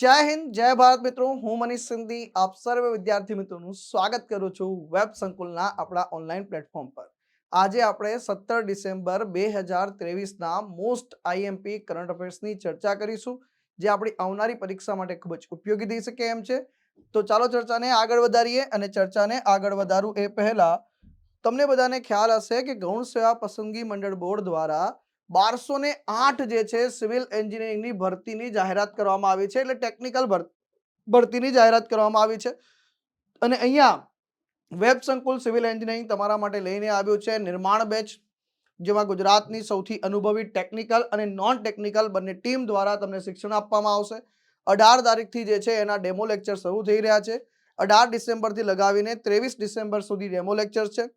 જય હિન્દ જય ભારત મિત્રો, હું મનીષ સિંધી આપ સર્વે વિદ્યાર્થી મિત્રોનું સ્વાગત કરું છું વેબ સંકુલના આપણા ઓનલાઈન પ્લેટફોર્મ પર। આજે આપણે 17 ડિસેમ્બર 2023ના મોસ્ટ આઈએમપી કરંટ અફેર્સની ચર્ચા કરીશું, જે આપણી આવનારી પરીક્ષા માટે ખૂબ જ ઉપયોગી થઈ શકે એમ છે। તો ચાલો ચર્ચાને આગળ વધારીએ, અને ચર્ચાને આગળ વધારું એ પહેલા તમને બધાને ખ્યાલ હશે કે ગૌણ સેવા પસંદગી મંડળ બોર્ડ દ્વારા 1208 જે છે સિવિલ એન્જિનિયરિંગની ભરતીની જાહેરાત કરવામાં આવી છે, એટલે ટેકનિકલ ભરતીની જાહેરાત કરવામાં આવી છે। અને અહીંયા વેબ સંકુલ સિવિલ એન્જિનિયરિંગ તમારા માટે લઈને આવ્યું છે નિર્માણ બેચ, જેમાં ગુજરાતની સૌથી અનુભવી ટેકનિકલ અને નોન ટેકનિકલ બંને ટીમ દ્વારા તમને શિક્ષણ આપવામાં આવશે। 18 તારીખથી જે છે એના ડેમો લેક્ચર શરૂ થઈ રહ્યા છે। 18 ડિસેમ્બરથી લગાવીને 23 ડિસેમ્બર સુધી ડેમો લેક્ચર છે,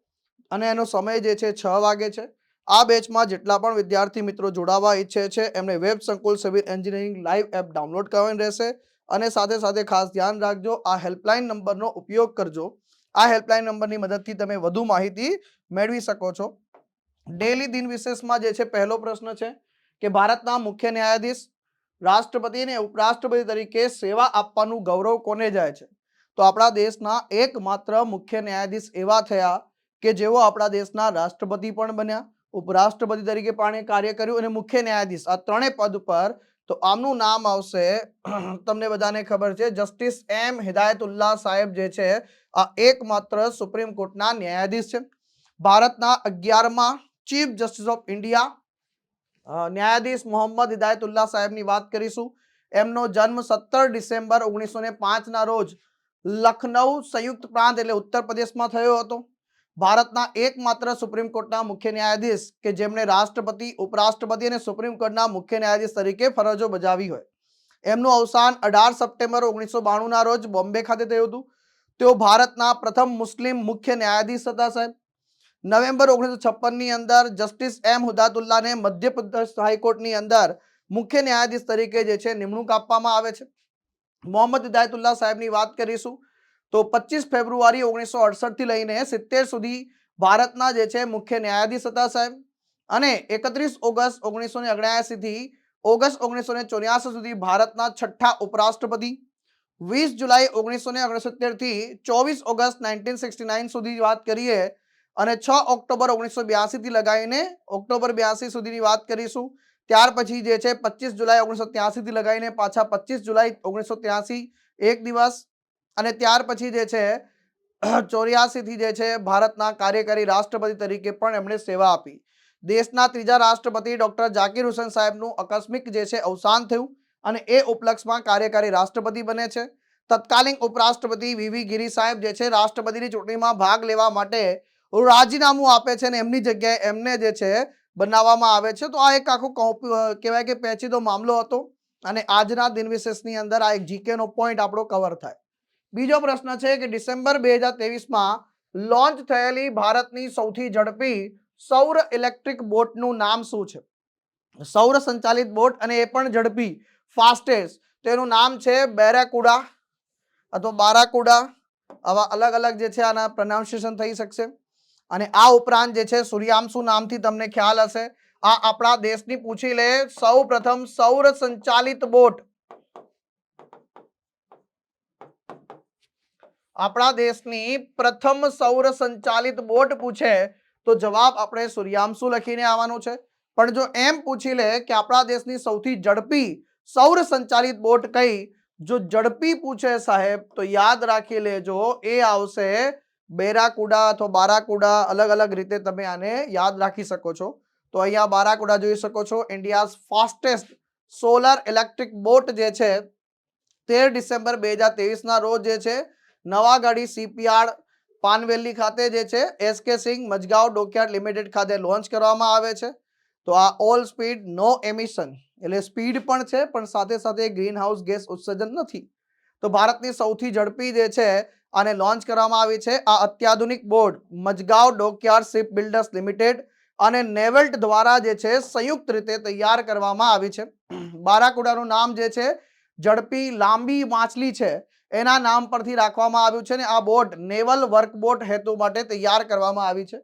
અને એનો સમય જે છે 6 વાગે છે। આ બેચમાં જેટલા પણ વિદ્યાર્થી મિત્રો જોડાવા ઈચ્છે છે એમને વેબ સંકુલ civil engineering live app download કરવાની રહેશે, અને સાથે સાથે ખાસ ધ્યાન રાખજો, આ હેલ્પલાઇન નંબરનો ઉપયોગ કરજો। આ હેલ્પલાઇન નંબરની મદદથી તમે વધુ માહિતી મેળવી શકો છો। ડેલી દિન વિશેષમાં જે છે પહેલો પ્રશ્ન છે કે ભારતના મુખ્ય ન્યાયાધીશ, રાષ્ટ્રપતિ અને ઉપરાષ્ટ્રપતિ તરીકે સેવા આપવાનું ગૌરવ કોને જાય છે? તો આપણા દેશના એકમાત્ર મુખ્ય ન્યાયાધીશ એવા થયા કે જેઓ આપણા દેશના રાષ્ટ્રપતિ પણ બન્યા, ઉપરાષ્ટ્રપતિ તરીકે પણ કાર્ય કર્યું, અને મુખ્ય ન્યાયાધીશ, આ ત્રણેય પદ પર તો આમનું નામ આવશે તમને બધાને ખબર છે જસ્ટિસ એમ હિદાયતુલ્લાહ સાહેબ જે છે આ એકમાત્ર સુપ્રીમ કોર્ટના ન્યાયાધીશ છે। ભારતના 11મા ચીફ જસ્ટિસ ઓફ ઇન્ડિયા ન્યાયાધીશ મોહમ્મદ હિદાયતુલ્લાહ સાહેબની વાત કરીશું। એમનો જન્મ 17 ડિસેમ્બર 1905ના રોજ લખનઉ સંયુક્ત પ્રાંત એટલે ઉત્તર પ્રદેશમાં થયો હતો। ભારતના એકમાત્ર સુપ્રીમ કોર્ટના મુખ્ય ન્યાયાધીશ કે જેમણે રાષ્ટ્રપતિ, ઉપરાષ્ટ્રપતિ અને સુપ્રીમ કોર્ટના મુખ્ય ન્યાયાધીશ તરીકે ફરજો બજાવી હોય। એમનું અવસાન 18 સપ્ટેમ્બર 1992ના રોજ બોમ્બે ખાતે થયું હતું। તેઓ ભારતના પ્રથમ મુસ્લિમ મુખ્ય ન્યાયાધીશ હતા સાહેબ। નવેમ્બર 1956ની અંદર જસ્ટિસ એમ હિદાયતુલ્લાહને મધ્યપ્રદેશ હાઈકોર્ટની અંદર મુખ્ય ન્યાયાધીશ તરીકે જે છે નિમણૂક આપવામાં આવે છે। મોહમ્મદ હિદાયતુલ્લાહ સાહેબની વાત કરીશું તો 25 ફેબ્રુઆરી 1968 થી લઈને 70 સુધી ભારતના જે છે મુખ્ય ન્યાયાધીશ હતા સાહેબ। અને 31 ઓગસ્ટ 1979 થી ઓગસ્ટ 1984 સુધી ભારતના છઠ્ઠા ઉપરાષ્ટ્રપતિ। 20 જુલાઈ 1969 થી 24 ઓગસ્ટ 1969 સુધી વાત કરીએ, અને 6 ઓક્ટોબર 1982 થી લગાવીને ઓક્ટોબર 82 સુધીની વાત કરીશું। ત્યાર પછી જે છે 25 જુલાઈ 1983 થી લગાવીને પાછા 25 જુલાઈ 1983 એક દિવસ, અને ત્યાર પછી જે છે 84 થી જે છે ભારતના કાર્યકારી રાષ્ટ્રપતિ તરીકે પણ એમણે સેવા આપી। દેશના ત્રીજા રાષ્ટ્રપતિ ડોક્ટર ઝાકિર હુસેન સાહેબનું આકસ્મિક જે છે અવસાન થયું, અને એ ઉપલક્ષમાં કાર્યકારી રાષ્ટ્રપતિ બને છે। તત્કાલીન ઉપરાષ્ટ્રપતિ વીવી ગિરી સાહેબ જે છે રાષ્ટ્રપતિની ચૂંટણીમાં ભાગ લેવા માટે રાજીનામું આપે છે, અને એમની જગ્યાએ એમને જે છે બનાવવામાં આવે છે। તો આ એક આખો કહેવાય કે પેચીદો મામલો હતો, અને આજના દિન વિશેષની અંદર આ એક જીકે નો પોઈન્ટ આપણો કવર થાય। બીજો પ્રશ્ન છે કે ડિસેમ્બર 2023માં લોન્ચ થયેલી ભારતની સૌથી ઝડપી સૌર ઇલેક્ટ્રિક બોટનું નામ શું છે? સૌર સંચાલિત બોટ, અને એ પણ ઝડપી, ફાસ્ટેસ્ટ, તો એનું નામ છે બેરાકુડા અથવા બારાકુડા। આવા અલગ અલગ જે છે આના પ્રોનાઉન્સિએશન થઈ શકશે। અને આ ઉપરાંત જે છે સૂર્યાંશુ નામથી તમને ખ્યાલ હશે, આ આપણા દેશની પૂછી લે સૌ પ્રથમ સૌર સંચાલિત બોટ, આપણા દેશની પ્રથમ સૌર સંચાલિત બોટ પૂછે તો જવાબ આપણે સૂર્યાંશુ લખીને આવવાનું છે। પણ જો એમ પૂછી લે કે આપણા દેશની સૌથી ઝડપી સૌર સંચાલિત બોટ કઈ, જો ઝડપી પૂછે સાહેબ તો યાદ રાખી લેજો એ આવશે બેરાકુડા અથવા બારાકુડા। અલગ અલગ રીતે તમે આને યાદ રાખી શકો છો। તો અહીંયા બારાકુડા જોઈ શકો છો, India's fastest solar electric boat જે છે 13 ડિસેમ્બર 2023ના રોજ જે છે નવાગાડી શિપયાર્ડ પાનવેલી ખાતે જે છે એસકે સિંઘ મજગાંવ ડોકયાર્ડ લિમિટેડ ખાતે લોન્ચ કરવામાં આવે છે। તો આ ઓલ સ્પીડ નો એમિશન એટલે સ્પીડ પણ છે, પણ સાથે સાથે ગ્રીન હાઉસ ગેસ ઉત્સર્જન નથી। તો ભારતની સૌથી ઝડપી જે છે આને લોન્ચ કરવામાં આવી છે। આ અત્યાધુનિક boat Mazagon dockyard ship builders limited અને નેવેલ્ટ દ્વારા જે છે સંયુક્ત રીતે તૈયાર કરવામાં આવી છે। બારાકુડાનું નામ જે છે ઝડપી લાંબી માછલી છે એના નામ પરથી રાખવામાં આવ્યું છે, ને આ બોટ નેવલ વર્કબોટ હેતુ માટે તૈયાર કરવામાં આવી છે।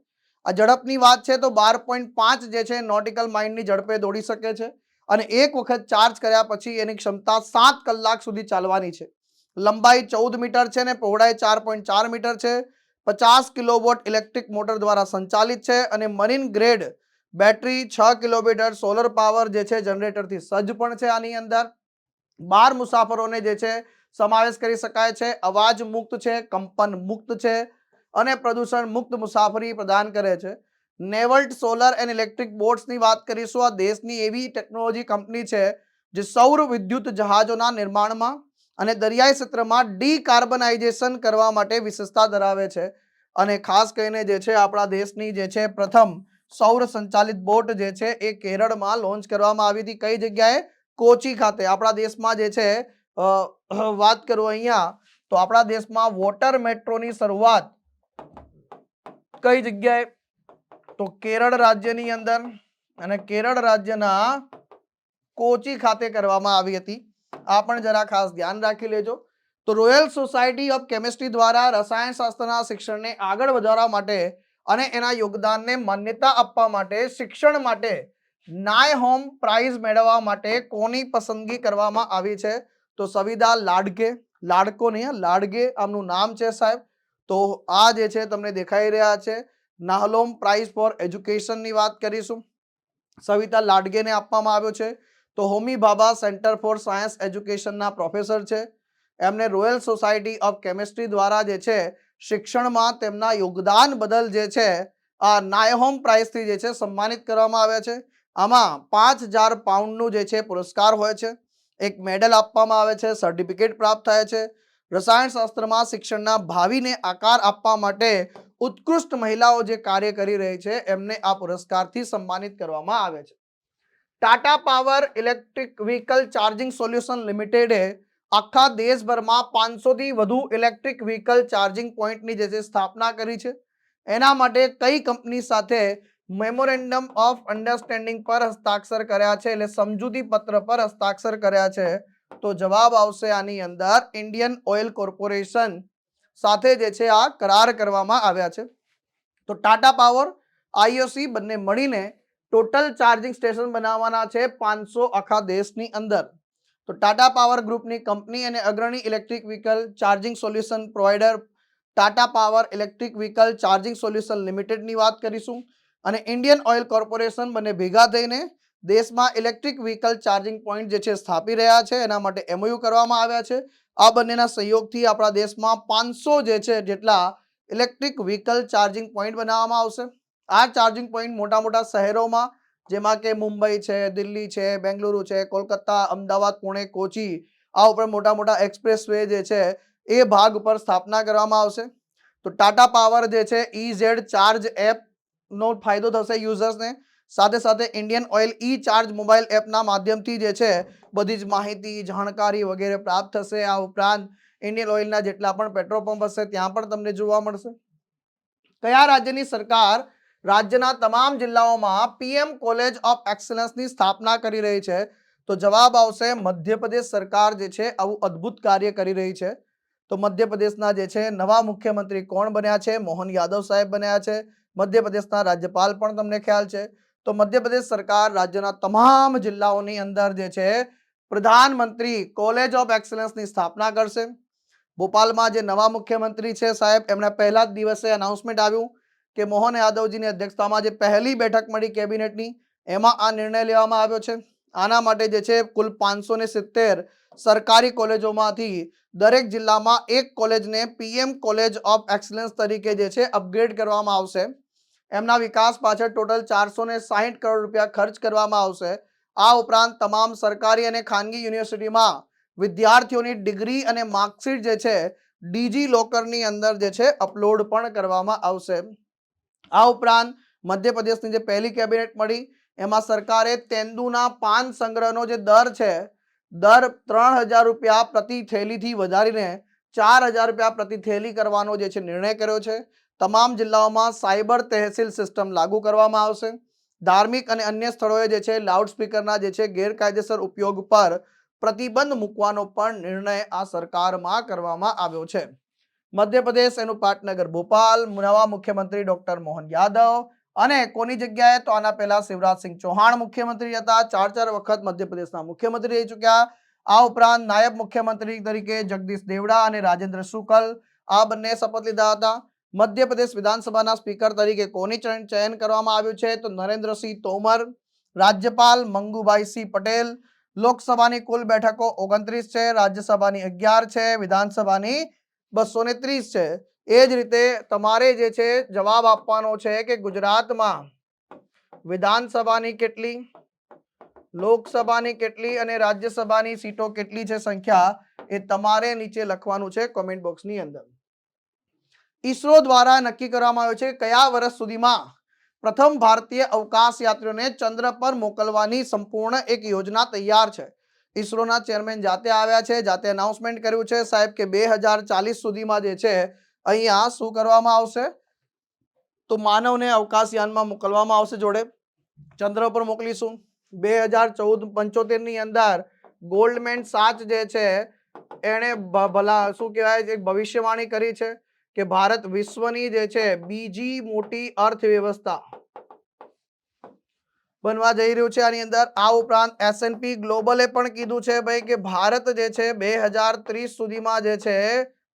આ ઝડપની વાત છે તો 12.5 જે છે નોટિકલ માઇલની ઝડપે દોડી શકે છે, અને એક વખત ચાર્જ કર્યા પછી એની ક્ષમતા 7 કલાક સુધી ચાલવાની છે. લંબાઈ 14 મીટર છે અને પહોળાઈ 4.4 મીટર છે. 50 કિલોવોટ ઇલેક્ટ્રિક મોટર દ્વારા સંચાલિત છે અને marine grade battery, 6 kilometre solar power જે છે જનરેટરથી સજ્જ પણ છે. આની અંદર 12 મુસાફરોને જે છે સમાવેશ કરી શકાય છે. અવાજ મુક્ત છે, કંપન મુક્ત છે અને પ્રદૂષણ મુક્ત મુસાફરી પ્રદાન કરે છે. નેવલ્ટ સોલર એન્ડ ઇલેક્ટ્રિક બોટ્સની વાત કરીશું. આ દેશની એવી ટેકનોલોજી કંપની છે જે સૌર વિદ્યુત જહાજોના નિર્માણમાં અને દરિયાઈ ક્ષેત્રમાં ડીકાર્બનાઇઝેશન કરવા માટે વિશેષતા ધરાવે છે. અને ખાસ કરીને જે છે આપણા દેશની જે છે પ્રથમ સૌર સંચાલિત બોટ જે છે એ કેરળમાં લોન્ચ કરવામાં આવી હતી. કઈ જગ્યાએ? કોચી ખાતે. આપણા દેશમાં જે છે વાત કરું અહીંયા તો આપણા દેશમાં વોટર મેટ્રોની શરૂઆત કઈ જગ્યાએ? તો કેરળ રાજ્યની અંદર અને કેરળ રાજ્યના કોચી ખાતે કરવામાં આવી હતી. આ પણ જરા ખાસ ધ્યાન રાખી લેજો. તો રોયલ સોસાયટી ઓફ કેમિસ્ટ્રી દ્વારા રસાયણશાસ્ત્રના શિક્ષણને આગળ વધારવા માટે અને એના યોગદાનને માન્યતા આપવા માટે શિક્ષણ માટે નાયહોમ પ્રાઇઝ મેળવવા માટે કોની પસંદગી કરવામાં આવી છે? તો સવિતા લાડકે. લાડકો નહીં, લાડગે આમનું નામ છે સાહેબ. તો આ જે છે તમને દેખાઈ રહ્યા છે નાહલોમ પ્રાઇઝ ફોર એજ્યુકેશનની વાત કરીશું. સવિતા લાડગેને આપવામાં આવ્યો છે. તો Homi Bhabha centre for science એજ્યુકેશનના પ્રોફેસર છે. એમને રોયલ સોસાયટી ઓફ કેમિસ્ટ્રી દ્વારા જે છે શિક્ષણમાં તેમના યોગદાન બદલ જે છે આ નાયહોમ પ્રાઇઝથી જે છે સન્માનિત કરવામાં આવ્યા છે. આમાં 5,000 પાઉન્ડનું જે છે પુરસ્કાર હોય છે. એક મેડલ આપવામાં આવે છે, સર્ટિફિકેટ પ્રાપ્ત થાય છે. રસાયણશાસ્ત્રમાં શિક્ષણના ભાવિને આકાર આપવા માટે ઉત્કૃષ્ટ મહિલાઓ જે કાર્ય કરી રહી છે એમને આ પુરસ્કારથી સન્માનિત કરવામાં આવે છે. Tata power electric vehicle charging solution લિમિટેડે આખા દેશભરમાં 500થી વધુ ઇલેક્ટ્રિક વ્હીકલ ચાર્જિંગ પોઈન્ટની જે છે સ્થાપના કરી છે. એના માટે કઈ કંપની સાથે મેમોરેન્ડમ ઓફ અન્ડરસ્ટેન્ડિંગ પર હસ્તાક્ષર કર્યા છે, એટલે સમજૂતી પત્ર પર હસ્તાક્ષર કર્યા છે? તો જવાબ આવશે આની અંદર ઇન્ડિયન ઓઇલ કોર્પોરેશન સાથે જે છે આ કરાર કરવામાં આવ્યા છે. તો ટાટા પાવર, આઈઓસી બંને મળીને ટોટલ ચાર્જિંગ સ્ટેશન બનાવવાના છે 500 આખા દેશની અંદર. તો ટાટા પાવર ગ્રુપની કંપની અને અગ્રણી electric vehicle charging solution provider Tata power electric vehicle charging solution લિમિટેડની વાત કરીશું. અને ઇન્ડિયન ઓઇલ કોર્પોરેશન બંને ભેગા થઈને દેશમાં ઇલેક્ટ્રિક વ્હીકલ ચાર્જિંગ પોઈન્ટ જે છે સ્થાપી રહ્યા છે. એના માટે એમઓયુ કરવામાં આવ્યા છે. આ બંનેના સહયોગથી આપણા દેશમાં 500 જે છે જેટલા ઇલેક્ટ્રિક વ્હીકલ ચાર્જિંગ પોઈન્ટ બનાવવામાં આવશે. આ ચાર્જિંગ પોઈન્ટ મોટા મોટા શહેરોમાં જેમાં કે મુંબઈ છે, દિલ્હી છે, બેંગલુરુ છે, કોલકાતા, અમદાવાદ, પુણે, કોચી, આ ઉપર મોટા મોટા એક્સપ્રેસ વે જે છે એ ભાગ ઉપર સ્થાપના કરવામાં આવશે. તો ટાટા પાવર જે છે EZ ચાર્જ એપ નો ફાયદો થશે યુઝર્સને. સાથે સાથે ઇન્ડિયન ઓઇલ ઈ ચાર્જ મોબાઈલ એપના માધ્યમથી જે છે બધી જ માહિતી, જાણકારી વગેરે પ્રાપ્ત થશે. આ ઉપરાંત ઇન્ડિયન ઓઇલના જેટલા પણ પેટ્રોલ પંપ હશે ત્યાં પણ તમને જોવા મળશે. કયા રાજ્યની સરકાર રાજ્યના તમામ જિલ્લાઓમાં પીએમ કોલેજ ઓફ એક્સલન્સની સ્થાપના કરી રહી છે? તો જવાબ આવશે મધ્યપ્રદેશ સરકાર જે છે આવું અદ્ભુત કાર્ય કરી રહી છે. તો મધ્યપ્રદેશના જે છે નવા મુખ્યમંત્રી કોણ બન્યા છે? મોહન યાદવ સાહેબ બન્યા છે. મધ્યપ્રદેશના રાજ્યપાલ પણ તમને ખ્યાલ છે. તો મધ્યપ્રદેશ સરકાર રાજ્યના તમામ જિલ્લાઓની અંદર જે છે પ્રધાનમંત્રી કોલેજ ઓફ એક્સલન્સની સ્થાપના કરશે. ભોપાલમાં જે નવા મુખ્યમંત્રી છે સાહેબ એમના પહેલા જ દિવસે અનાઉન્સમેન્ટ આવ્યું કે મોહન યાદવજીની અધ્યક્ષતામાં જે પહેલી બેઠક મળી કેબિનેટની એમાં આ નિર્ણય લેવામાં આવ્યો છે. આના માટે જે છે કુલ 570 સરકારી કોલેજોમાંથી દરેક જિલ્લામાં એક કોલેજને પીએમ કોલેજ ઓફ એક્સલન્સ તરીકે જે છે અપગ્રેડ કરવામાં આવશે. એમના વિકાસ પાછળ ટોટલ 460 કરોડ રૂપિયા ખર્ચ કરવામાં આવશે. આ ઉપરાંત તમામ સરકારી અને ખાનગી યુનિવર્સિટીમાં વિદ્યાર્થીઓની ડિગ્રી અને માર્કશીટ જે છે ડીજી લોકરની અંદર જે છે અપલોડ પણ કરવામાં આવશે. આ ઉપરાંત મધ્યપ્રદેશની જે પહેલી કેબિનેટ મળી એમાં સરકારે તેંદુના પાન સંગ્રહનો જે દર છે દર 3,000 રૂપિયા પ્રતિ થેલીથી વધારીને 4,000 રૂપિયા પ્રતિ થેલી કરવાનો જે છે નિર્ણય કર્યો છે. તમામ જિલ્લાઓમાં સાયબર તહેસીલ સિસ્ટમ લાગુ કરવામાં આવશે. ધાર્મિક અને અન્ય સ્થળોએ જે છે લાઉડસ્પીકરના જે છે ગેરકાયદેસર ઉપયોગ પર પ્રતિબંધ મૂકવાનો પણ નિર્ણય આ સરકારમાં કરવામાં આવ્યો છે. મધ્યપ્રદેશ એનું પાટનગર ભોપાલ, નવા મુખ્યમંત્રી ડોક્ટર મોહન યાદવ અને કોની જગ્યાએ? તો આના પહેલા શિવરાજસિંહ ચૌહાણ મુખ્યમંત્રી હતા, 4 વખત મધ્યપ્રદેશના મુખ્યમંત્રી રહી ચૂક્યા. આ ઉપરાંત નાયબ મુખ્યમંત્રી તરીકે જગદીશ દેવડા અને રાજેન્દ્ર શુક્લ આ બંને શપથ લીધા હતા. મધ્યપ્રદેશ વિધાનસભાના સ્પીકર તરીકે કોની ચયન કરવામાં આવ્યું છે? તો નરેન્દ્રસિંહ તોમર. રાજ્યપાલ મંગુભાઈ સિંહ પટેલ. લોકસભાની કુલ બેઠકો 29 છે, રાજ્યસભાની 11 છે, વિધાનસભાની 230 છે. એ જ રીતે તમારે જે છે જવાબ આપવાનો છે કે ગુજરાતમાં વિધાનસભાની કેટલી, લોકસભાની કેટલી અને રાજ્યસભાની સીટો કેટલી છે સંખ્યા, એ તમારે નીચે લખવાનું છે કોમેન્ટ બોક્સની અંદર. ઈસરો દ્વારા નક્કી કરવામાં આવ્યું છે કયા વર્ષ સુધીમાં પ્રથમ ભારતીય અવકાશ યાત્રીઓને ચંદ્ર પર મોકલવાની સંપૂર્ણ એક યોજના તૈયાર છે. ઈસરોના ચેરમેન જાતે આવ્યા છે, જાતે અનાઉન્સમેન્ટ કર્યું છે સાહેબ કે 2040 સુધીમાં જે છે અહીંયા શું કરવામાં આવશે? તો માનવને અવકાશયાનમાં મોકલવામાં આવશે, જોડે ચંદ્ર પર મોકલીશું. 2075 ની અંદર ગોલ્ડમેન સાચ જે છે એણે ભલા શું કહેવાય એક ભવિષ્યવાણી કરી છે કે ભારત વિશ્વની જે છે બીજી મોટી અર્થવ્યવસ્થા બનવા જઈ રહ્યું છે આની અંદર. આ ઉપરાંત S&P ગ્લોબલે પણ કીધું છે ભાઈ કે ભારત જે છે 2030 સુધીમાં જે છે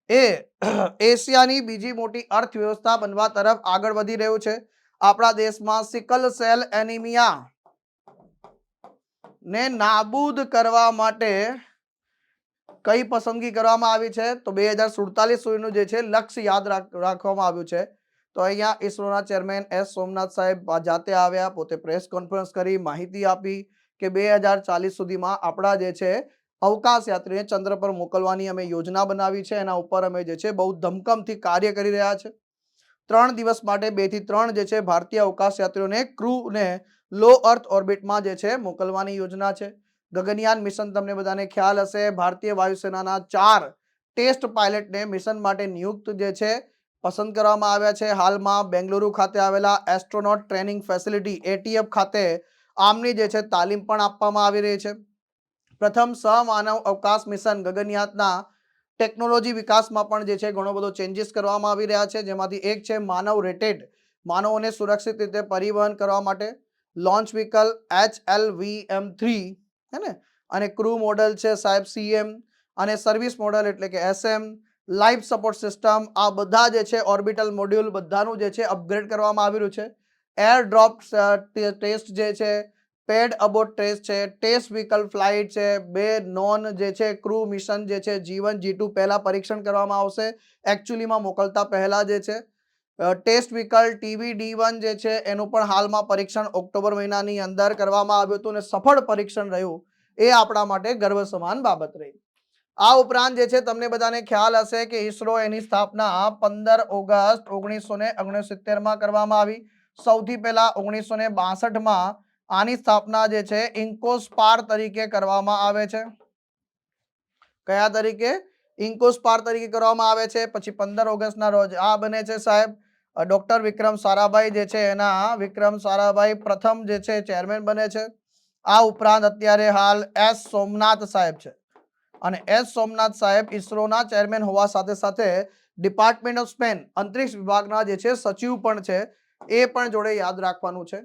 એ એશિયાની બીજી મોટી અર્થવ્યવસ્થા બનવા તરફ આગળ વધી રહ્યું છે. આપણા દેશમાં સિકલ સેલ એનિમિયા ને નાબૂદ કરવા માટે કઈ પસંદગી કરવામાં આવી છે? તો 2047 સુધીનું જે છે લક્ષ્ય યાદ રાખવામાં આવ્યું છે. તો અહીંયા ઈસરોના ચેરમેન એસ સોમનાથ સાહેબ જાતે આવ્યા, પોતે પ્રેસ કોન્ફરન્સ કરી માહિતી આપી કે 2040 સુધીમાં આપણા જે છે અવકાશ યાત્રીને ચંદ્ર પર મોકલવાની અમે યોજના બનાવી છે. એના ઉપર અમે જે છે બહુ ધમકમથી કાર્ય કરી રહ્યા છે. 3 દિવસ માટે 2 થી 3 જે છે ભારતીય અવકાશ યાત્રીઓને ક્રૂને લો અર્થ ઓર્બિટમાં જે છે મોકલવાની યોજના છે. ગગનયાન મિશન તમને બધાને ખ્યાલ હશે, ભારતીય વાયુસેનાના 4 ટેસ્ટ પાયલટને મિશન માટે નિયુક્ત જે છે પસંદ કરવામાં આવ્યા છે. હાલમાં બેંગલુરુ ખાતે આવેલા એસ્ટ્રોનોટ ટ્રેનિંગ ફેસિલિટી ATF ખાતે આમની જે છે તાલીમ પણ આપવામાં આવી રહી છે. પ્રથમ સહમાનવ અવકાશ મિશન ગગનયાનના ટેકનોલોજી વિકાસમાં પણ જે છે ઘણો બધો ચેન્જીસ કરવામાં આવી રહ્યા છે, જેમાંથી એક છે માનવ રેટેડ, માનવોને સુરક્ષિત રીતે પરિવહન કરવા માટે લોન્ચ વ્હીકલ HLVM3 હે ને, અને ક્રૂ મોડલ છે સાહેબ CM, અને સર્વિસ મોડલ એટલે કે SM, લાઈફ સપોર્ટ સિસ્ટમ, આ બધા જે છે ઓર્બિટલ મોડ્યુલ બધાનું જે છે અપગ્રેડ કરવામાં આવી રહ્યું છે. એર ડ્રોપ ટેસ્ટ જે છે, પેડ અબોટ ટેસ્ટ છે, ટેસ્ટ વ્હીકલ ફ્લાઇટ છે, 2 નોન જે છે ક્રૂ મિશન જે છે G1 G2 પહેલા પરીક્ષણ કરવામાં આવશે એકચ્યુઅલીમાં મોકલતા પહેલા જે છે. ટેસ્ટ વ્હીકલ TVD1 જે છે એનું પણ હાલમાં પરીક્ષણ ઓક્ટોબર મહિનાની અંદર કરવામાં આવ્યું હતું અને સફળ પરીક્ષણ રહ્યું, એ આપણા માટે ગર્વ સમાન બાબત રહી. આ ઉપરાંત જે છે તમને બધાને ખ્યાલ હશે કે ઈસરો એની સ્થાપના 15 ઓગસ્ટ 1969માં કરવામાં આવી. સૌથી પહેલા 1962માં આની સ્થાપના જે છે ઇન્કોસ્પાર તરીકે કરવામાં આવે છે. કયા તરીકે? ઇન્કોસ્પાર તરીકે કરવામાં આવે છે. પછી 15 ઓગસ્ટના રોજ આ બને છે સાહેબ ડોક્ટર વિક્રમ સારાભાઈ જે છે એના વિક્રમ સારાભાઈ પ્રથમ જે છે ચેરમેન બને છે. આ ઉપરાંત અત્યારે હાલ એસ સોમનાથ સાહેબ છે, અને એસ સોમનાથ સાહેબ ઈસરોના ચેરમેન હોવા સાથે સાથે ડિપાર્ટમેન્ટ ઓફ સ્પેસ અંતરિક્ષ વિભાગના જે છે સચિવ પણ છે, એ પણ જોડે યાદ રાખવાનું છે.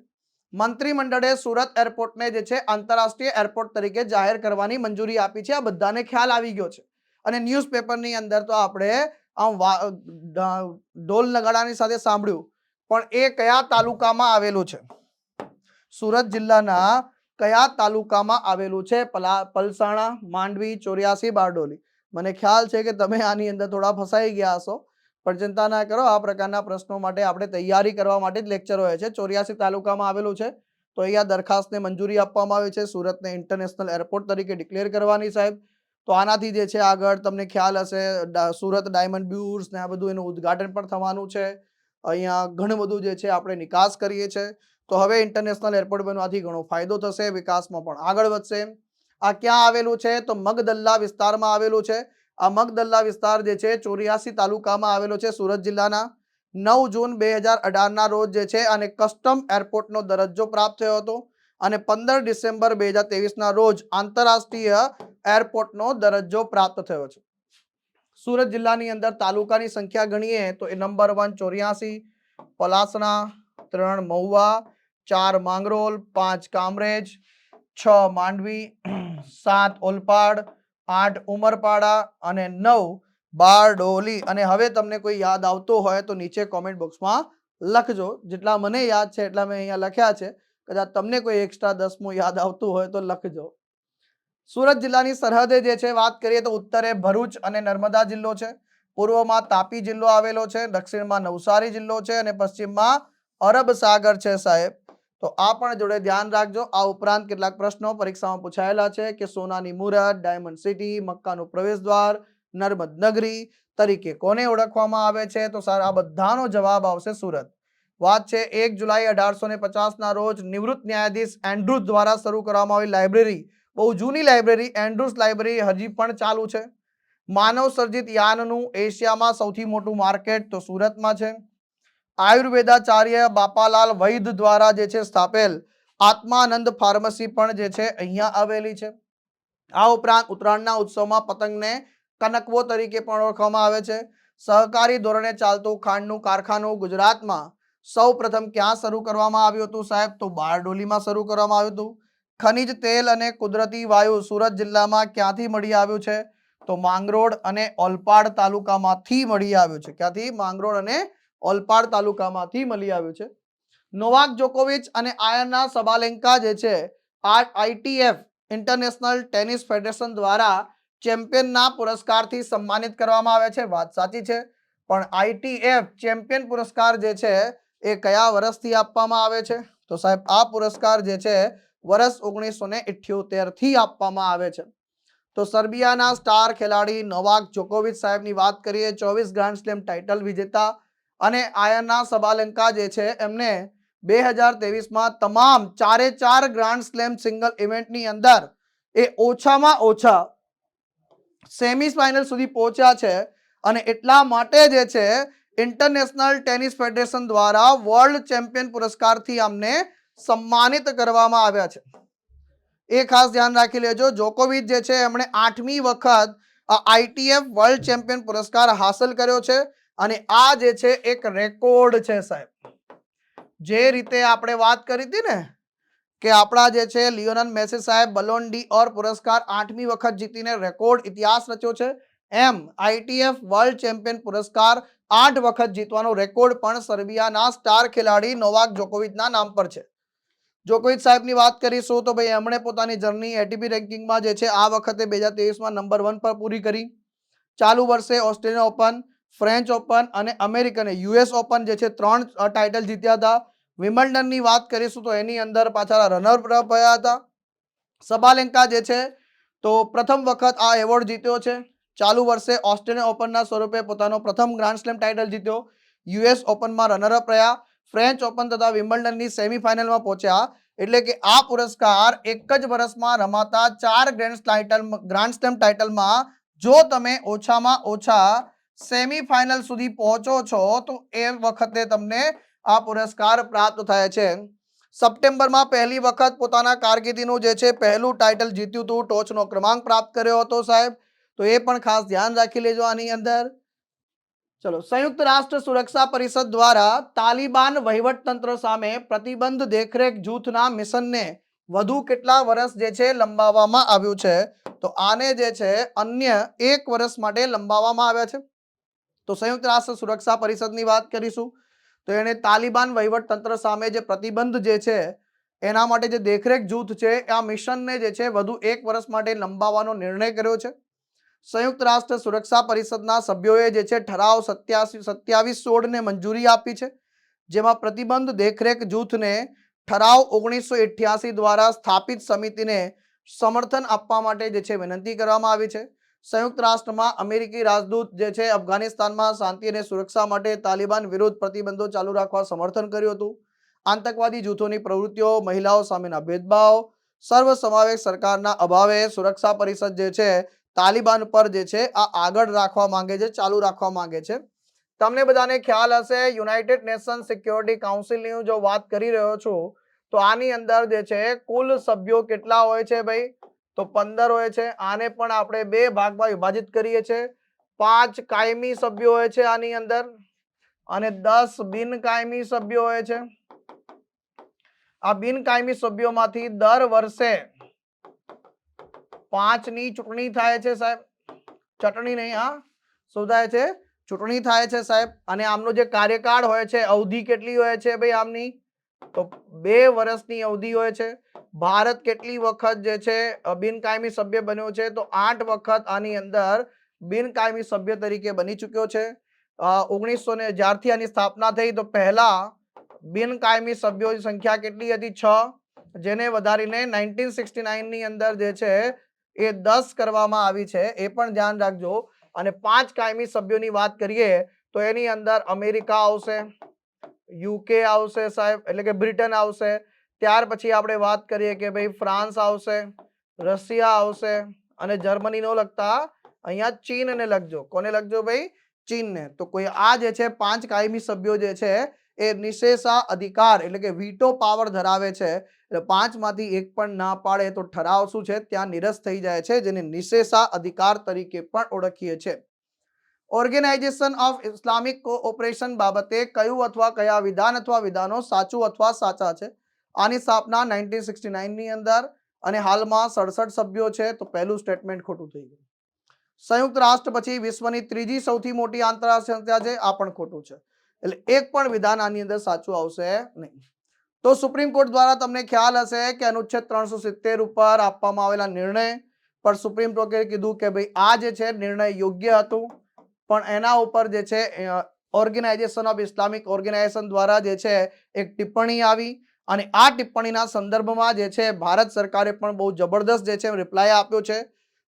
મંત્રીમંડળે સુરત એરપોર્ટને જે છે આંતરરાષ્ટ્રીય એરપોર્ટ તરીકે જાહેર કરવાની મંજૂરી આપી છે. આ બધાને ખ્યાલ આવી ગયો છે, અને ન્યૂઝપેપરની અંદર તો આપણે આમ ઢોલ નગાડાની સાથે સાંભળ્યું, પણ એ કયા તાલુકામાં આવેલું છે? સુરત જિલ્લાના કયા તાલુકામાં આવેલું છે? પલસાણા, માંડવી, ચોર્યાસી, બારડોલી. મને ખ્યાલ છે કે તમે આની અંદર થોડા ફસાઈ ગયા હશો, પણ ચિંતા ના કરો, આ પ્રકારના પ્રશ્નો માટે આપણે તૈયારી કરવા માટે જ લેક્ચર હોય છે. 84 તાલુકામાં આવેલું છે, તો અહીંયા દરખાસ્તને મંજૂરી આપવામાં આવી છે સુરતને ઇન્ટરનેશનલ એરપોર્ટ તરીકે ડિક્લેર કરવાની સાહેબ. તો આનાથી જે છે આગળ તમને ખ્યાલ હશે સુરત ડાયમંડ બ્યુર્સ ને આ બધું એનું ઉદ્ઘાટન પણ થવાનું છે. અહીંયા ઘણું બધું જે છે આપણે નિકાસ કરીએ છીએ, તો હવે ઇન્ટરનેશનલ એરપોર્ટ બનવાથી ઘણો ફાયદો થશે, વિકાસમાં પણ આગળ વધશે. આ ક્યાં આવેલું છે? તો મગદલ્લા વિસ્તારમાં આવેલું છે. આ મગદલ્લા વિસ્તાર જે છે 84 તાલુકામાં આવેલો છે સુરત જિલ્લાના. 9 જૂન 2018ના રોજ જે છે અને કસ્ટમ એરપોર્ટનો દરજ્જો પ્રાપ્ત થયો હતો, અને 15 ડિસેમ્બર 2023ના રોજ આંતરરાષ્ટ્રીય એરપોર્ટનો દરજ્જો પ્રાપ્ત થયો છે. સુરત જિલ્લાની અંદર તાલુકાની સંખ્યા ગણીએ તો એ નંબર 1 84, પલાસણા, 3 મહુવા, 4 માંગરોળ, 5 કામરેજ, 6 માંડવી, 7 ઓલપાડ, 8 ઉમરપાડા અને 9 બારડોલી. અને હવે તમને કોઈ યાદ આવતો હોય તો નીચે કોમેન્ટ બોક્સમાં લખજો. જેટલા મને યાદ છે એટલા મેં અહીંયા લખ્યા છે. કદાચ તમને કોઈ એક્સ્ટ્રા 10મું યાદ આવતું હોય તો લખજો. સુરત જિલ્લાની સરહદે જે છે વાત કરીએ તો ઉત્તરે ભરૂચ અને નર્મદા જિલ્લો છે, પૂર્વમાં તાપી જિલ્લો આવેલો છે, દક્ષિણમાં નવસારી જિલ્લો છે અને પશ્ચિમમાં અરબ સાગર છે સાહેબ. તો આ પણ જોડે ધ્યાન રાખજો. આ ઉપરાંત કેટલાક પ્રશ્નો પરીક્ષામાં પૂછાયેલા છે કે સોનાની મુહૂર્ત, ડાયમંડ સિટી, મક્કાનું પ્રવેશ દ્વાર, નર્મદ નગરી તરીકે કોને ઓળખવામાં આવે છે? તો સર આ બધાનો જવાબ આવશે સુરત. વાત છે 1 જુલાઈ 1850 ના રોજ નિવૃત્ત ન્યાયાધીશ એન્ડ્રુઝ દ્વારા શરૂ કરવામાં આવેલી લાઇબ્રેરી, બહુ જૂની લાઇબ્રેરી એન્ડ્રુઝ લાઇબ્રેરી હજી પણ ચાલુ છે. માનવ સર્જિત યાનનું એશિયામાં સૌથી મોટું માર્કેટ તો સુરતમાં છે. આયુર્વેદાચાર્ય બાપાલાલ વૈદ દ્વારા જે છે સ્થાપેલ આત્માનંદ ફાર્મસી પણ જે છે અહીંયા આવેલી છે. આ ઉપરાંત ઉત્તરાયણના ઉત્સવમાં પતંગને કનકવો તરીકે પણ ઓળખવામાં આવે છે. સહકારી ધોરણે ચાલતું ખાંડનું કારખાનું ગુજરાતમાં સૌ પ્રથમ ક્યાં શરૂ કરવામાં આવ્યું હતું સાહેબ? તો બારડોલીમાં શરૂ કરવામાં આવ્યું હતું. ખનિજ તેલ અને કુદરતી વાયુ સુરત જિલ્લામાં ક્યાંથી મળી આવ્યું છે? તો માંગરોળ અને ઓલપાડ તાલુકામાંથી મળી આવ્યું છે. ક્યાંથી? માંગરોળ અને ઓલપાડ તાલુકામાંથી મળી આવ્યું છે. નોવાક જોકોવિચ અને આયના સબાલેન્કા જે છે આઈટીએફ ઇન્ટરનેશનલ ટેનિસ ફેડરેશન દ્વારા ચેમ્પિયનના પુરસ્કારથી સન્માનિત કરવામાં આવે છે. વાત સાચી છે, પણ આઈટીએફ ચેમ્પિયન પુરસ્કાર જે છે એ કયા વર્ષથી આપવામાં આવે છે? તો સાહેબ આ પુરસ્કાર જે છે વર્ષ 1978 થી આપવામાં આવે છે. તો સર્બિયાના સ્ટાર ખેલાડી નોવાક જોકોવિચ સાહેબની વાત કરીએ, 24 ગ્રાન્ડ સ્લેમ ટાઇટલ વિજેતા, અને આયના સબાલેન્કા જે છે એમને 2023માં તમામ 4 ગ્રાન્ડ સ્લેમ સિંગલ ઇવેન્ટની અંદર એ ઓછામાં ઓછા સેમીફાઇનલ સુધી પહોંચ્યા છે. અને એટલા માટે જે છે ઇન્ટરનેશનલ ટેનિસ ફેડરેશન દ્વારા વર્લ્ડ ચેમ્પિયન પુરસ્કારથી અમને સન્માનિત કરવામાં આવ્યા છે. એ ખાસ ધ્યાન રાખી લેજો. જોકોવિચ જે છે એમણે 8મી વખત આઈટીએફ વર્લ્ડ ચેમ્પિયન પુરસ્કાર હાંસલ કર્યો છે. અને આ જે છે એક રેકોર્ડ છે સાહેબ. જે રીતે આપણે વાત કરી હતી ને કે આપણા જે છે લિયોનેલ મેસી સાહેબ બલોન ડી ઓર પુરસ્કાર 8મી વખત જીતીને રેકોર્ડ ઇતિહાસ રચ્યો છે, એમ આઈટીએફ વર્લ્ડ ચેમ્પિયન પુરસ્કાર 8 વખત જીતવાનો રેકોર્ડ પણ સર્બિયાના સ્ટાર ખેલાડી નોવાક જોકોવિચના નામ પર છે. જોકોવિચ સાહેબની વાત કરીશું તો ભાઈ એમણે પોતાની જર્ની એટીપી રેન્કિંગમાં જે છે આ વખતે 2023માં નંબર 1 પર પૂરી કરી. ચાલુ વર્ષે ઓસ્ટ્રેલિયન ઓપન, ફ્રેન્ચ ઓપન અને અમેરિકન યુએસ ઓપન જે છે 3 ટાઇટલ જીત્યા હતા. વિમ્બલ્ડનની વાત કરીશું તો એની અંદર પાછા રનર અપ રહ્યા હતા. સબાલેન્કા જે છે તો પ્રથમ વખત આ એવોર્ડ જીત્યો છે. ચાલુ વર્ષે ઓસ્ટ્રેલિયન ઓપનના સ્વરૂપે પોતાનો પ્રથમ ગ્રાન્ડ સ્લેમ ટાઇટલ જીત્યો. યુએસ ઓપનમાં રનર અપ રહ્યા. ફ્રેન્ચ ઓપન તથા વિમ્બલ્ડનની સેમીફાઇનલમાં પહોંચ્યા. એટલે કે આ પુરસ્કાર એક જ વર્ષમાં રમાતા 4 ગ્રાન્ડ સ્લેમ ટાઇટલમાં જો તમે ઓછામાં ઓછા સેમીફાઇનલ સુધી પહોંચો છો તો એ વખતે તમને આ પુરસ્કાર પ્રાપ્ત થાય છે. સપ્ટેમ્બરમાં પહેલી વખત પોતાના કારકિર્દીનું જે છે પહેલું ટાઇટલ જીત્યું હતું, ટોચનો ક્રમાંક પ્રાપ્ત કર્યો હતો સાહેબ. તો એ પણ ખાસ ધ્યાન રાખી લેજો આની અંદર. ચલો, સંયુક્ત રાષ્ટ્ર સુરક્ષા પરિષદ દ્વારા તાલિબાન વહીવટતંત્ર સામે પ્રતિબંધ દેખરેખ જૂથના મિશનને વધુ કેટલા વર્ષ જે છે લંબાવવામાં આવ્યું છે? તો આને જે છે અન્ય 1 વર્ષ માટે લંબાવવામાં આવ્યા છે. તો સંયુક્ત રાષ્ટ્ર સુરક્ષા પરિષદની વાત કરીશું તો એને તાલિબાન વહીવટતંત્ર સામે જે પ્રતિબંધ જે છે એના માટે જે દેખરેખ જૂથ છે આ મિશનને જે છે વધુ 1 વર્ષ માટે લંબાવવાનો નિર્ણય કર્યો છે. સંયુક્ત રાષ્ટ્ર સુરક્ષા પરિષદના સભ્યોએ જે છે ઠરાવ 2716 ને મંજૂરી આપી છે, જેમાં પ્રતિબંધ દેખરેખ જૂથને ઠરાવ 1988 દ્વારા સ્થાપિત સમિતિને સમર્થન આપવા માટે જે છે વિનંતી કરવામાં આવી છે. સંયુક્ત રાષ્ટ્રમાં અમેરિકી રાજદૂત જે છે અફઘાનિસ્તાનમાં શાંતિ અને સુરક્ષા માટે તાલિબાન વિરુદ્ધ પ્રતિબંધો ચાલુ રાખવા સમર્થન કર્યું હતું. આતંકવાદી જૂથોની પ્રવૃત્તિઓ, મહિલાઓ સામેના ભેદભાવ, સર્વસમાવેશ સરકારના અભાવે સુરક્ષા પરિષદ જે છે તાલિબાન પર જે છે આ આગળ રાખવા માંગે છે, ચાલુ રાખવા માંગે છે. તમને બધાને ખ્યાલ હશે યુનાઇટેડ નેશન સિક્યોરિટી કાઉન્સિલની જો વાત કરી રહ્યો છું તો આની અંદર જે છે કુલ સભ્યો કેટલા હોય છે ભાઈ? તો 15 હોય છે. આને પણ આપણે 2 ભાગમાં વિભાજિત કરીએ છીએ. 5 કાયમી સભ્યો હોય છે આની અંદર અને 10 બિનકાયમી સભ્યો હોય છે. આ બિનકાયમી સભ્યોમાંથી દર વર્ષે 5ની ચૂંટણી થાય છે સાહેબ. ચટણી નહીં, હા, શું થાય છે? ચૂંટણી થાય છે સાહેબ. અને આમનો જે કાર્યકાળ હોય છે, અવધિ કેટલી હોય છે ભાઈ આમની? તો 2 વર્ષની અવધિ હોય છે. ભારત કેટલી વખત જે છે બિનકાયમી સભ્ય બન્યો છે? તો 8 વખત આની અંદર બિનકાયમી સભ્ય તરીકે બની ચૂક્યો છે. 1900 જ્યારથી આની સ્થાપના થઈ તો પહેલા બિનકાયમી સભ્યોની સંખ્યા કેટલી હતી? 6, જેને વધારીને 1969 ની અંદર જે છે એ 10 કરવામાં આવી છે. એ પણ ધ્યાન રાખજો. અને 5 કાયમી સભ્યોની વાત કરીએ તો એની અંદર અમેરિકા આવશે, યુકે આવશે સાહેબ, એટલે કે બ્રિટન આવશે. ત્યાર પછી આપણે વાત કરીએ કે ભાઈ ફ્રાન્સ આવશે, રશિયા આવશે અને જર્મની નો લગતા અહીંયા ચીનને લખજો. કોને લખજો ભાઈ? ચીનને. તો કોઈ આ જે છે 5 કાયમી સભ્યો જે છે એ નિશેષા અધિકાર એટલે કે વીટો પાવર ધરાવે છે. એટલે 5 માંથી એક પણ ના પાડે તો ઠરાવ શું છે ત્યાં નિરસ્ત થઈ જાય છે, જેને નિશેષા અધિકાર તરીકે પણ ઓળખીએ છીએ. ઓર્ગેનાઇઝેશન ઓફ ઇસ્લામિક કોઓપરેશન બાબતે કયું અથવા કયા વિધાન અથવા વિધાનો સાચું અથવા સાચા છે? આની સ્થાપના 1969 ની અંદર અને હાલમાં 67 સભ્યો છે. તો પહેલું સ્ટેટમેન્ટ ખોટું થઈ ગયું. સંયુક્ત રાષ્ટ્ર પછી વિશ્વની ત્રીજી સૌથી મોટી આંતરરાષ્ટ્રીય સંસ્થા છે, આ પણ ખોટું છે. એટલે એક પણ વિધાન આની અંદર સાચું આવશે નહીં. તો સુપ્રીમ કોર્ટ દ્વારા તમને ખ્યાલ હશે કે અનુચ્છેદ 370 ઉપર આપવામાં આવેલા નિર્ણય પર સુપ્રીમ કોર્ટે કીધું કે ભાઈ આ જે છે નિર્ણય યોગ્ય હતું, પણ એના ઉપર જે છે ઓર્ગેનાઇઝેશન ઓફ ઇસ્લામિક ઓર્ગેનાઇઝેશન દ્વારા જે છે એક ટિપ્પણી આવી અને આ ટિપ્પણીના સંદર્ભમાં જે છે ભારત સરકારે પણ બહુ જબરદસ્ત જે છે રિપ્લાય આપ્યો છે.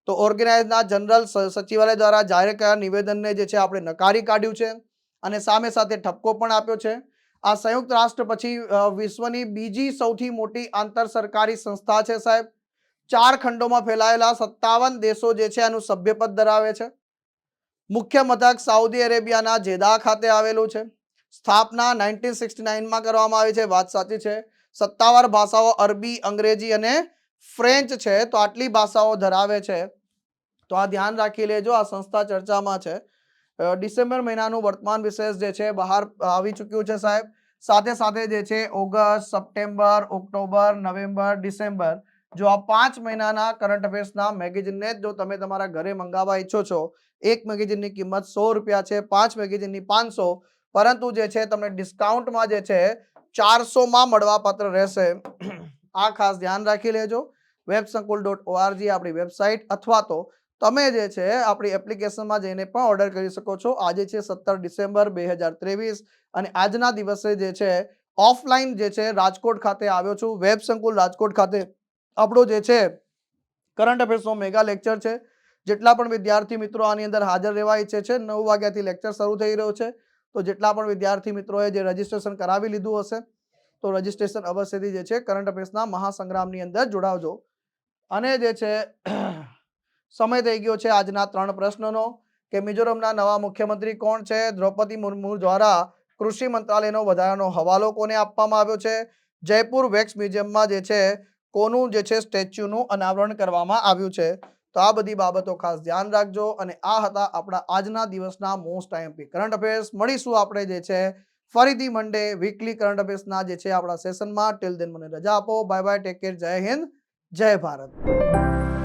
તો ઓર્ગેનાઇઝના જનરલ સચિવાલય દ્વારા જાહેર કરેલા નિવેદનને જે છે આપણે નકારી કાઢ્યું છે અને સામે સાથે ઠપકો પણ આપ્યો છે. આ સંયુક્ત રાષ્ટ્ર પછી વિશ્વની બીજી સૌથી મોટી આંતર સરકારી સંસ્થા છે સાહેબ. 4 ખંડોમાં ફેલાયેલા 57 દેશો જે છે આનું સભ્યપદ ધરાવે છે. મુખ્ય મથક સાઉદી અરેબિયાના જેદા ખાતે આવેલું છે. સ્થાપના 1969માં કરવામાં આવી છે, વાત સાચી છે. સત્તાવાર ભાષાઓ અરબી, અંગ્રેજી અને ફ્રેન્ચ છે. તો આટલી ભાષાઓ ધરાવે છે. તો આ ધ્યાન રાખી લેજો. આ સંસ્થા ચર્ચામાં છે. ડિસેમ્બર મહિનાનું વર્તમાન વિશેષ જે છે બહાર આવી ચૂક્યું છે સાહેબ. સાથે સાથે જે છે August, September, October, November, December, જો આ 5 મહિનાના કરંટ અફેર્સના મેગેઝિનને જો તમે તમારા ઘરે મંગાવવા ઈચ્છો છો, એક મેગેઝિનની કિંમત 100 રૂપિયા છે, 5 મેગેઝિનની 500, પરંતુ જે છે તમને ડિસ્કાઉન્ટમાં જે છે 400માં મળવાપાત્ર રહેશે. આ ખાસ ધ્યાન રાખી લેજો. websankuल.org આપણી વેબસાઇટ અથવા તો તમે જે છે આપણી એપ્લિકેશનમાં જઈને પણ ઓર્ડર કરી શકો છો. આજે છે 17 ડિસેમ્બર 2023 અને આજના દિવસે જે છે ઓફલાઈન જે છે રાજકોટ ખાતે આવ્યો છું. વેબ સંકુલ રાજકોટ ખાતે આપણો જે છે કરંટ અફેર્સનો મેગા લેક્ચર છે. જેટલા પણ વિદ્યાર્થી મિત્રો આની અંદર હાજર રહેવા ઈચ્છે છે, 9 વાગ્યાથી લેક્ચર શરૂ થઈ રહ્યો છે. તો જેટલા પણ વિદ્યાર્થી મિત્રોએ જે રજીસ્ટ્રેશન કરાવી લીધું હશે તો રજીસ્ટ્રેશન અવશ્યથી જે છે કરંટ અફેર્સના મહાસંગ્રામની અંદર જોડાવજો. અને જે છે સમય થઈ ગયો છે આજના 3 પ્રશ્નોનો કે મિઝોરમના નવા મુખ્યમંત્રી કોણ છે? દ્રૌપદી મુર્મુ દ્વારા કૃષિ મંત્રાલયનો વધારાનો હવાલો કોને આપવામાં આવ્યો છે? જયપુર વેક્સ મ્યુઝિયમમાં જે છે કોનું જે છે સ્ટેચ્યુનું અનાવરણ કરવામાં આવ્યું છે? તો આ બધી બાબતો ખાસ ધ્યાન રાખજો. અને આ હતા આપણા આજના દિવસના મોસ્ટ આઈએમપી કરંટ અફેર્સ. મળીશું આપણે જે છે ફરીથી મંડે વીકલી કરંટ અફેર્સના જે છે આપણા સેશનમાં. ટિલ દેન મને રજા આપો. બાય બાય, ટેક કેર, જય હિન્દ, જય ભારત.